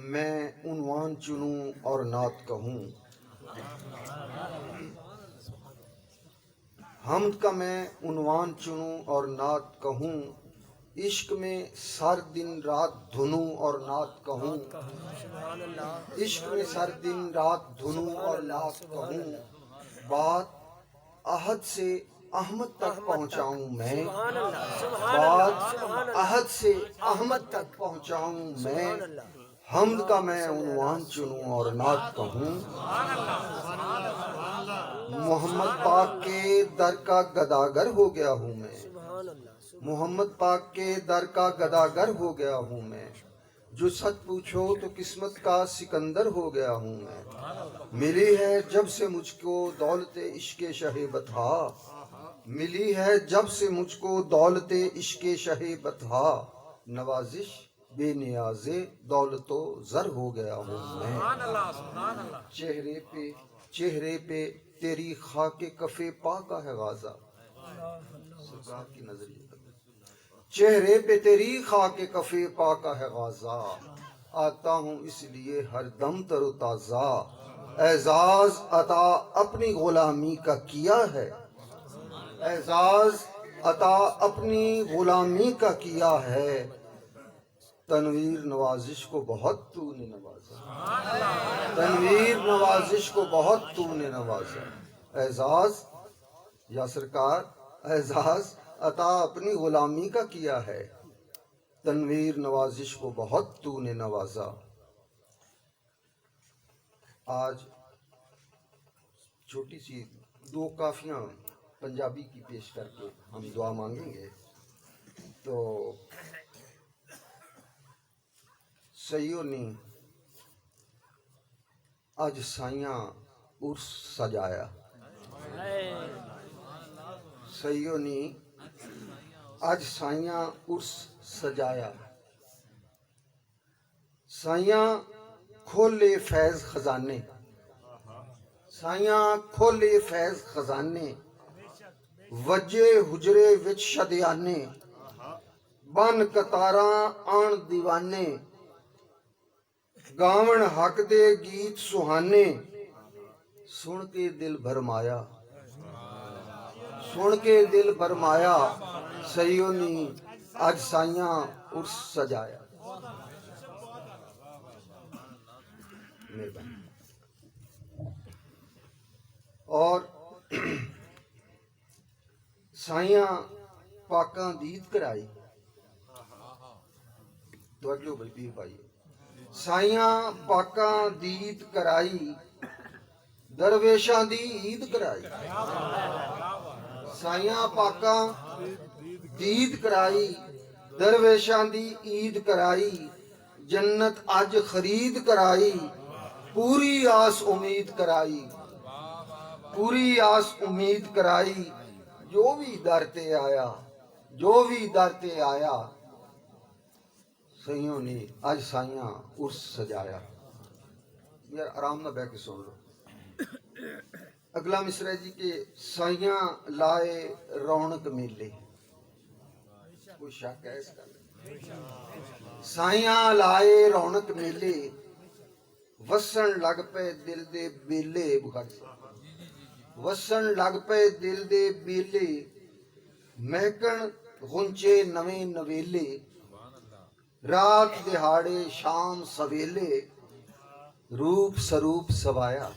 मैं उन्वान चुनूं और नात कहूं। हमद का मैं उन्वान चुनूं और नात कहूं। इश्क में सर दिन रात धुनूं और नात कहूं। इश्क में सर दिन रात धुनूं और नात कहूं। बात अहद से अहमद तक पहुंचाऊं मैं। बात अहद से अहमद तक पहुंचाऊं मैं। हमद का मैं उन्वान चुनूं और नात कहूं। मोहम्मद पाक के दर का गदागर हो गया हूँ मैं। मोहम्मद पाक के दर का गदागर हो गया हूँ मैं। जो सच पूछो तो किस्मत का सिकंदर हो गया हूँ मैं। मिली है जब से मुझको दौलते इश्के शहे बता। मिली है जब से मुझको दौलते इश्के शहे बता। नवाजिश बेनियाज़े दौलतो जर हो गया हूँ मैं। चेहरे पे तेरी खाके कफे पा का है गाजा। सरकार की नजरिए चेहरे पे तेरी खाके कफे पा का है गाजा। आता हूँ इसलिए हर दम तरोताजा। एजाज अता अपनी गुलामी का किया है। एजाज अता अपनी गुलामी का किया है। तनवीर नवाजिश को बहुत तूने नवाजा। तनवीर नवाजिश को बहुत तूने नवाजा। एजाज या सरकार एजाज अता अपनी गुलामी का किया है। तनवीर नवाजिश को बहुत तूने नवाजा। आज छोटी सी दो काफियाँ पंजाबी की पेश करके हम दुआ मांगेंगे। तो सईयों ने आज साइयां उर्स सजाया। सईयों ने आज साइयां उर्स सजाया। साइयां खोले फैज खजाने। साइयां खोले फैज खजाने। वजे हुजरे विच शदयाने। बन कतारा आन दीवाने। गावण हक दे गीत सुहाने। सुन के दिल भरमाया। सुन के दिल भरमाया। सईयों ने आज साइयां उर्स सजाया। और साइयां पाकां दीद कराई। तवज्जो भाई पीर भाई। साइयां पाकां दीद कराई। दरवेशां दी ईद कराई। साइयां पाकां दीद कराई। दरवेशां दी ईद कराई। जन्नत अज खरीद कराई। पूरी आस उम्मीद कराई। पूरी आस उम्मीद कराई। जो भी दर ते आया। जो भी दर ते आया। सईयों ने आज साइयां उर्स सजाया। यार आराम ना बैठ के सुन लो। अगला मिसरा जी के साइयां लाए रौनक मेले। कोई शक है इसका? साइयां लाए रौनक मेले। वसन लग पे दिल दे बेले। वसन लग पे दिल दे बेले। महकन गुंचे नवे नवेले। रात दिहाड़े शाम सवेले। रूप स्वरूप सवाया।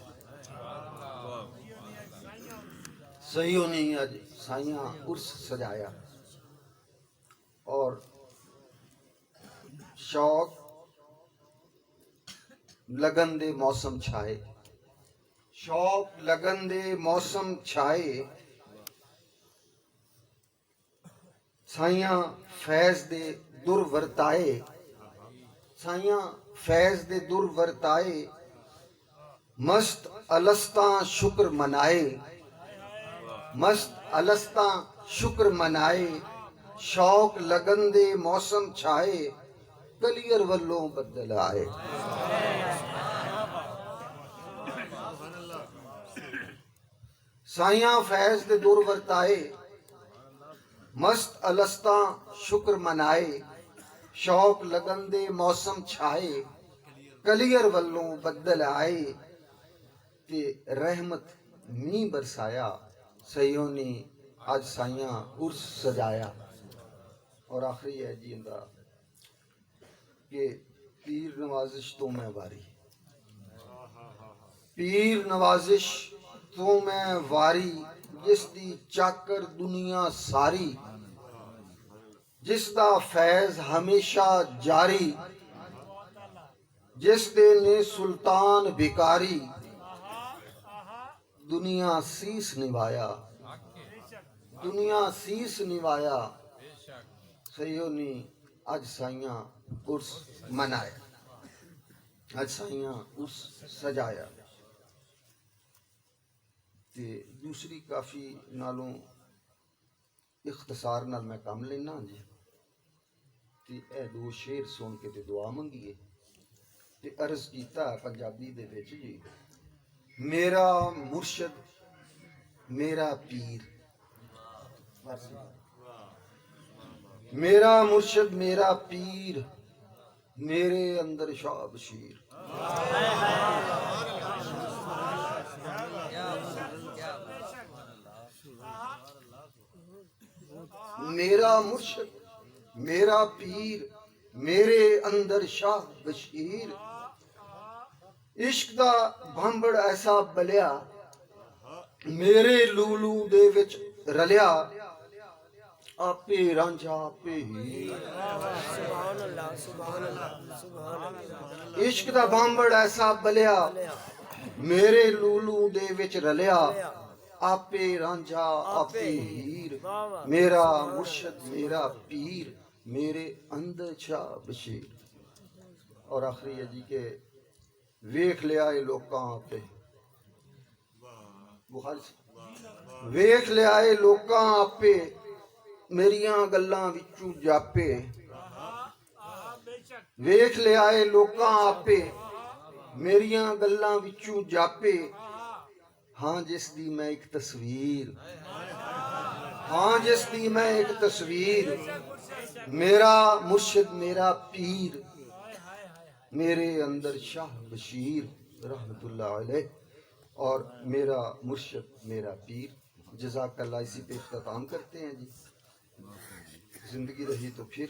सईयों ने आज साइयां उर्स सजाया। और शौक लगन दे मौसम छाए। शौक लगन दे मौसम छाए। साइयां फैज दे दुर वरताए। साइयां फैज दे दुर वरताए। मस्त अलस्ता शुक्र मनाए। मस्त अलस्ता शुक्र मनाए। शौक लगन दे मौसम छाए। कलियर वल्लों बदल आए। साइयां फैज दे दुर वरताए। मस्त अलस्ता शुक्र मनाए। शौक लगन दे मौसम छाए। कलियर वल्लों बदल आए ते रहमत मीं बरसाया, सईयों ने आज साइया उर्स सजाया। और आखिरी है जी इंदा कि पीर नवाजिश तो मैं वारी, पीर नवाजिश तो मैं वारी, जिस दी चाकर दुनिया सारी, जिस दा फैज हमेशा जारी, जिस दे ने सुल्तान भिकारी, दुनिया शीस निभाया, दुनिया शीस निभाया, सईयों ने आज साइया उर्स मनाया, आज साइया उर्स सजाया। ते दूसरी काफ़ी नालों इख्तसार नाल मैं काम लेना जी। ते ए दो शेर सुन के ते दुआ मंगीए ते अर्ज कीता पंजाबी दे विच जी, मेरा मुर्शद मेरा पीर, मेरा मुर्शद मेरा पीर, मेरे अंदर शाह बशीर। मेरा मुर्शद मेरा पीर, मेरे अंदर शाह बशीर, इश्क दा भांबड़ ऐसा बलिया, मेरे लूलू दे विच रलिया, आपे रांझा आपे हीर। इश्क दा भांबड़ ऐसा बलिया, मेरे लूलू दे विच रलिया, आपे रांझा आपे हीर, मेरा मुर्शद मेरा पीर, मेरे अंदर शाह बशीर। और आखिरी है जी के वेख लिया ए लोकां आपे, वेख लिया ए लोकां आपे, मेरियां गल्लां विचों जापे, वेख लिया ए लोकां आपे, मेरियां गल्लां विचों जापे, हाँ जिस दी मैं एक तस्वीर, हाँ जिस दी मैं एक तस्वीर, मेरा मुर्शिद मेरा पीर, मेरे अंदर शाह बशीर रहमतुल्लाह अलैह, और मेरा मुर्शिद मेरा पीर। जज़ाकल्लाह। इसी पे इख्तिताम करते हैं जी। जिंदगी रही तो फिर